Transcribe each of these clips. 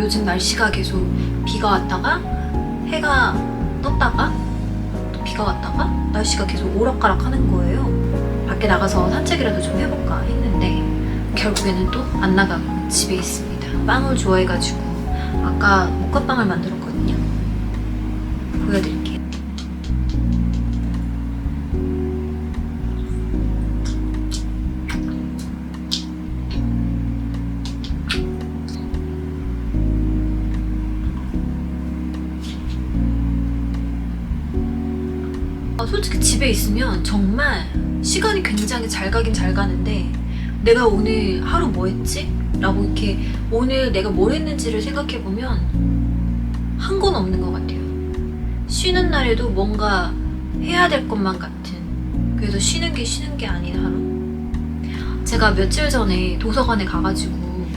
요즘 날씨가 계속 비가 왔다가 해가 떴다가 또 비가 왔다가 날씨가 계속 오락가락 하는 거예요. 밖에 나가서 산책이라도 좀 해볼까 했는데 결국에는 또 안 나가고 집에 있습니다. 빵을 좋아해가지고 아까 모카빵을 만들었거든요. 보여드릴게요. 솔직히 집에 있으면 정말 시간이 굉장히 잘 가긴 잘 가는데 내가 오늘 하루 뭐 했지? 라고 이렇게 오늘 내가 뭘 했는지를 생각해보면 한 건 없는 것 같아요. 쉬는 날에도 뭔가 해야 될 것만 같은, 그래서 쉬는 게 아닌 하루. 제가 며칠 전에 도서관에 가가지고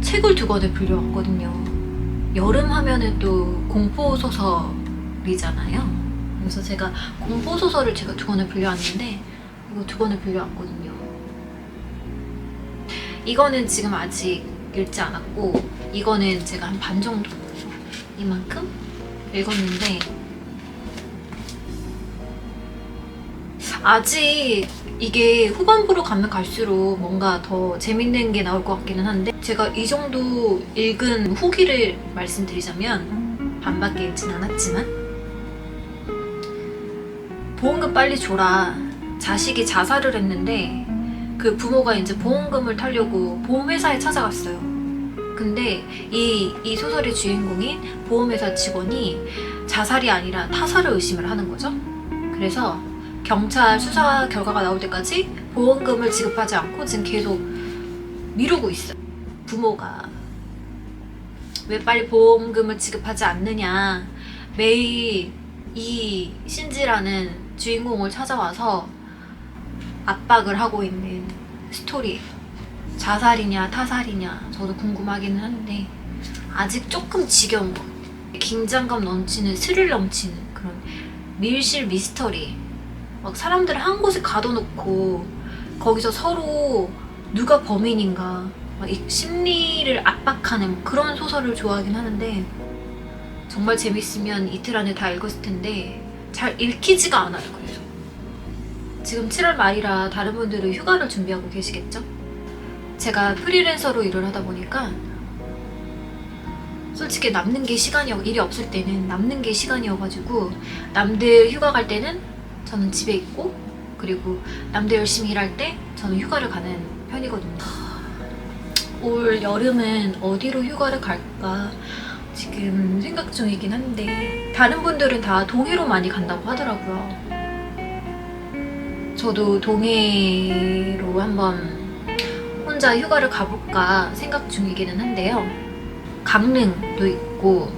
책을 2권을 빌려왔거든요. 여름 하면은 또 공포소설이잖아요. 그래서 제가 공포소설을 제가 2권을 빌려왔는데 이거 2권을 빌려왔거든요. 이거는 지금 아직 읽지 않았고 이거는 제가 한 반 정도, 이만큼 읽었는데 아직 이게 후반부로 가면 갈수록 뭔가 더 재밌는 게 나올 것 같기는 한데 제가 이 정도 읽은 후기를 말씀드리자면 반밖에 읽진 않았지만 보험금 빨리 줘라. 자식이 자살을 했는데 그 부모가 이제 보험금을 타려고 보험회사에 찾아갔어요. 근데 이 소설의 주인공인 보험회사 직원이 자살이 아니라 타살을 의심을 하는 거죠. 그래서 경찰 수사 결과가 나올 때까지 보험금을 지급하지 않고 지금 계속 미루고 있어요. 부모가 왜 빨리 보험금을 지급하지 않느냐, 매일 이 신지라는 주인공을 찾아와서 압박을 하고 있는 스토리. 자살이냐 타살이냐 저도 궁금하기는 한데 아직 조금 지겨운 거. 긴장감 넘치는, 스릴 넘치는 그런 밀실 미스터리. 막 사람들을 한 곳에 가둬놓고 거기서 서로 누가 범인인가 막 이 심리를 압박하는 뭐 그런 소설을 좋아하긴 하는데 정말 재밌으면 이틀 안에 다 읽었을 텐데 잘 읽히지가 않아요. 그래서 지금 7월 말이라 다른 분들은 휴가를 준비하고 계시겠죠? 제가 프리랜서로 일을 하다 보니까 솔직히 남는 게 일이 없을 때는 남는 게 시간이어가지고 남들 휴가 갈 때는 저는 집에 있고 그리고 남들 열심히 일할 때 저는 휴가를 가는 편이거든요. 올 여름은 어디로 휴가를 갈까 지금 생각 중이긴 한데 다른 분들은 다 동해로 많이 간다고 하더라고요. 저도 동해로 한번 혼자 휴가를 가볼까 생각 중이기는 한데요. 강릉도 있고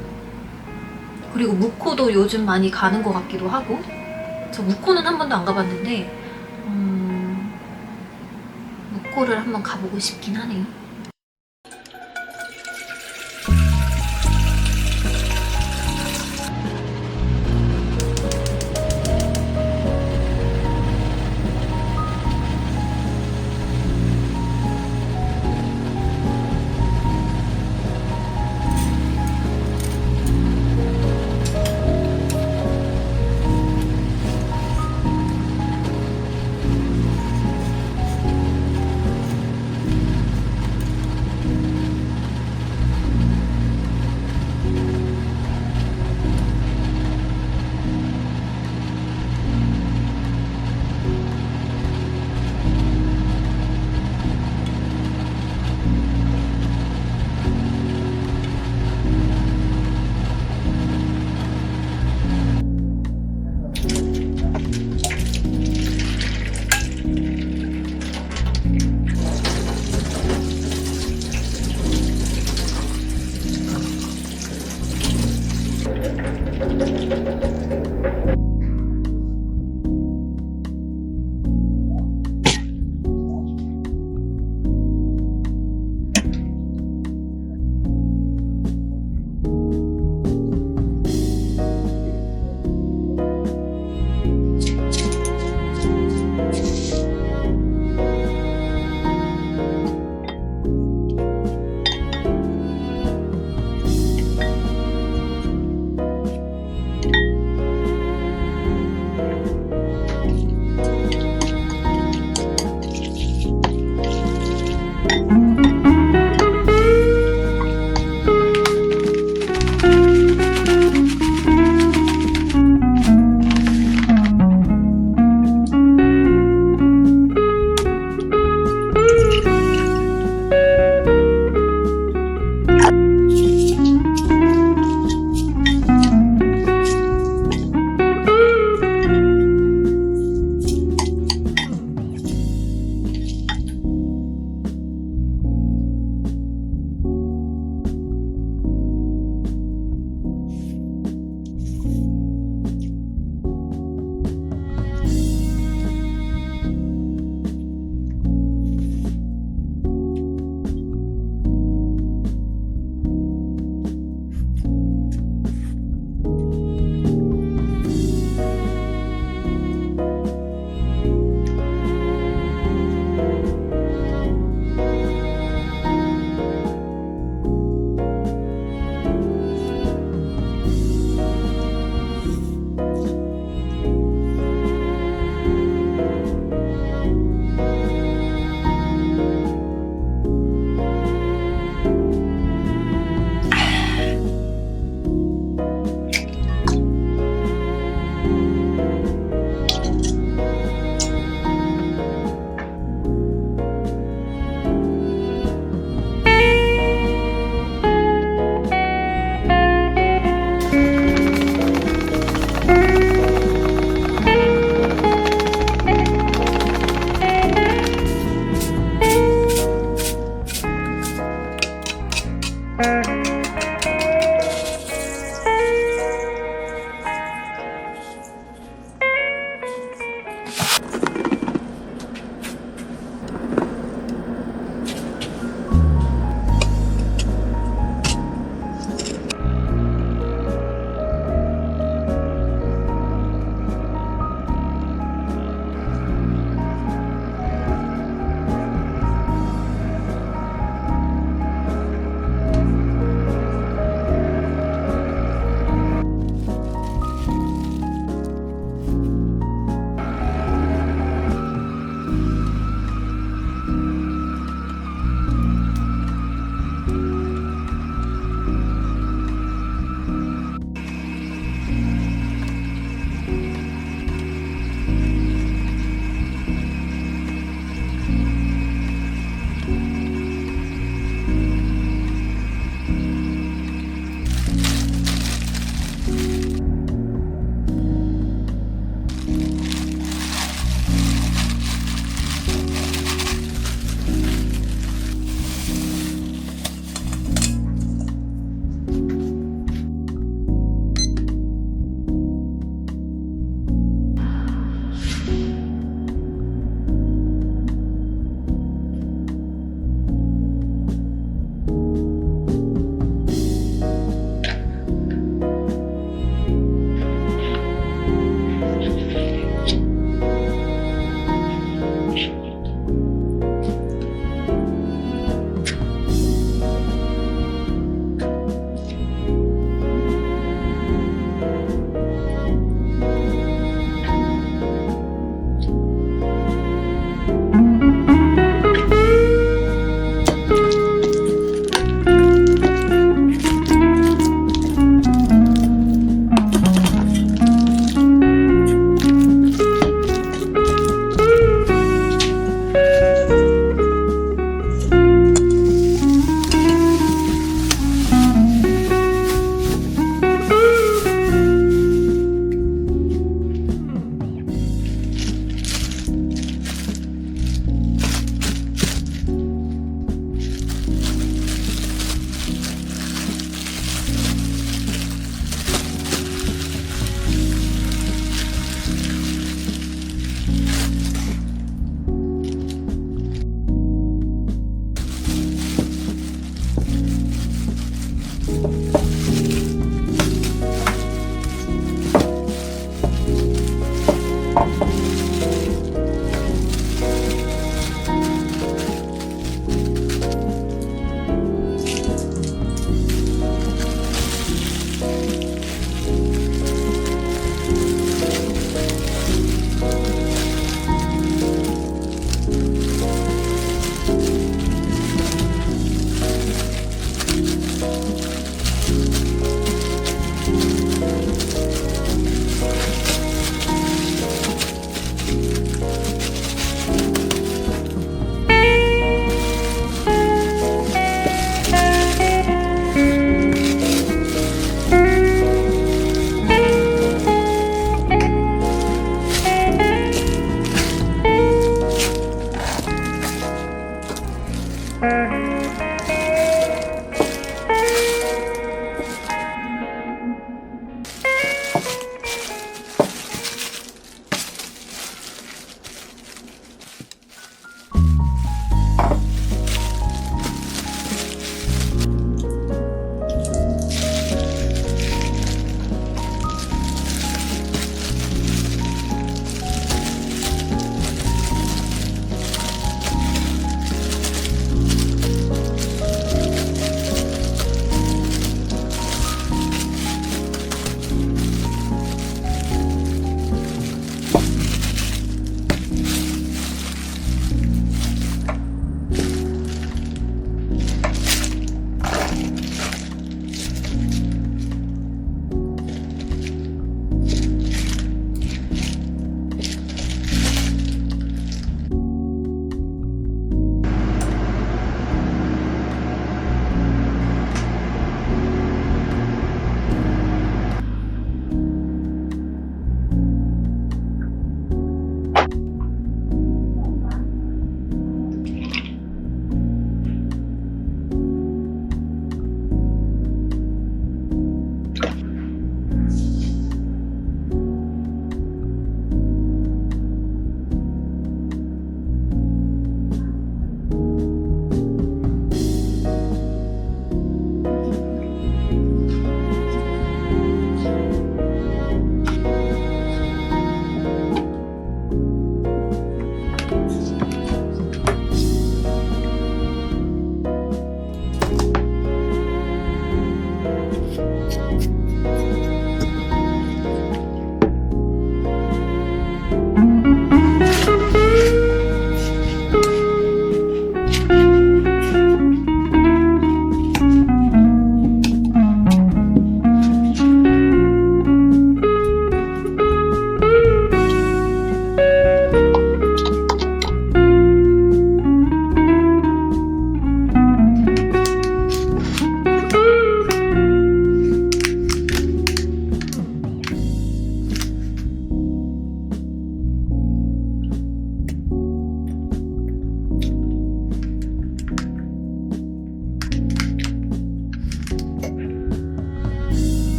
그리고 묵호도 요즘 많이 가는 것 같기도 하고 저 묵호는 한 번도 안 가봤는데 묵호를 한번 가보고 싶긴 하네요.